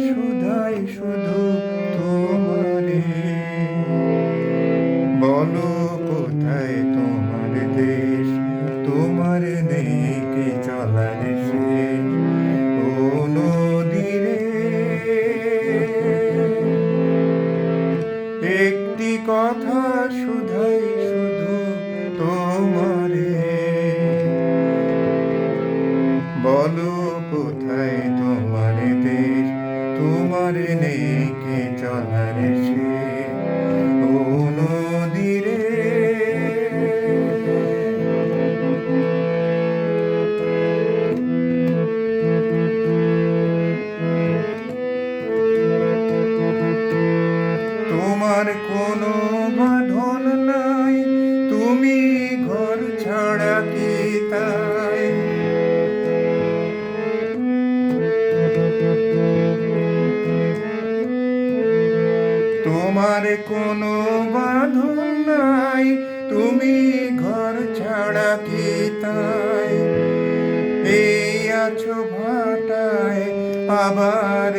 শুধাই শুধু তোমারে, বলো কোথায় তোমার দেশ, তোমার নেই কি চলার শেষ। ও নদীরে একটি কথা শুধাই শুধু তোমারে, বলো কোথায় তোমার দেশ, তোমার নেই কি চলার শেষ। ও নদীরে তোমার কোনো বাঁধন নাই, তুমি ঘর ছাড়া কি তাই। তোমার কোনো বাঁধন নাই, তুমি ঘর ছাড়া কি তাই। এই আছো ভাটায়, আবার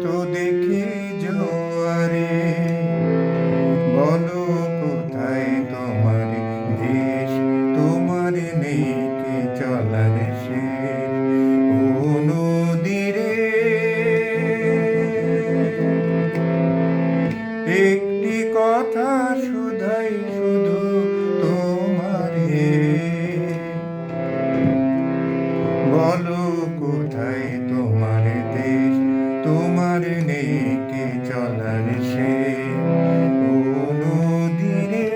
তো দেখি জোয়ারে, বলো কোথায় তোমার দেশ, তোমার নেই কি চলার শেষ। ও নদীরে একটি কথা শুধাই শুধু তোমারে, বলো কোথায় তোমার দেশ, তোমার নেই কি চলার শেষ। ও নদীরে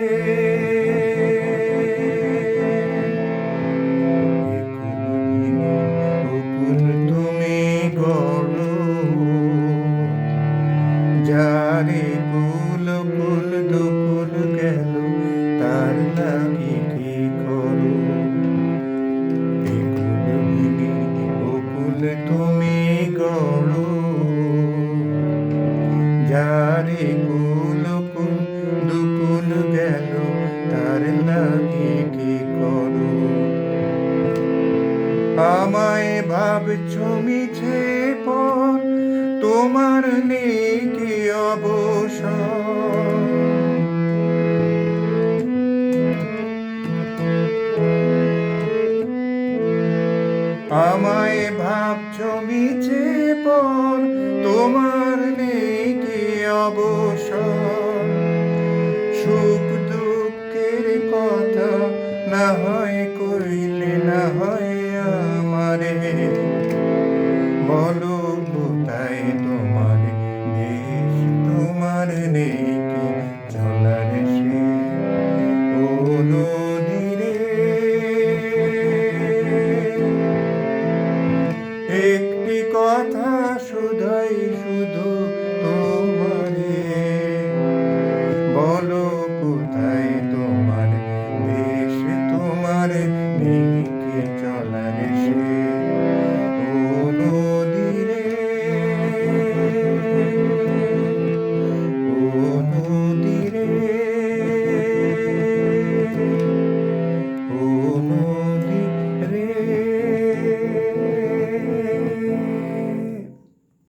কুল তুমি গড়ো, যারে কুল কুল দুকুল গেল, তার লাগি কি করো। কুল তুমি গড়ো, যারে কুল কুল দুকুল গেল, তার লাগি কি করো। আমায় ভাবছো মিছে পর, তোমার নেই কি অবসর। আমায় ভাবছো মিছে পর, তোমার নেই কি অবসর। সুখ দুঃখের কথা না হয় কইলে না হয় আমারে, বলো কোথায়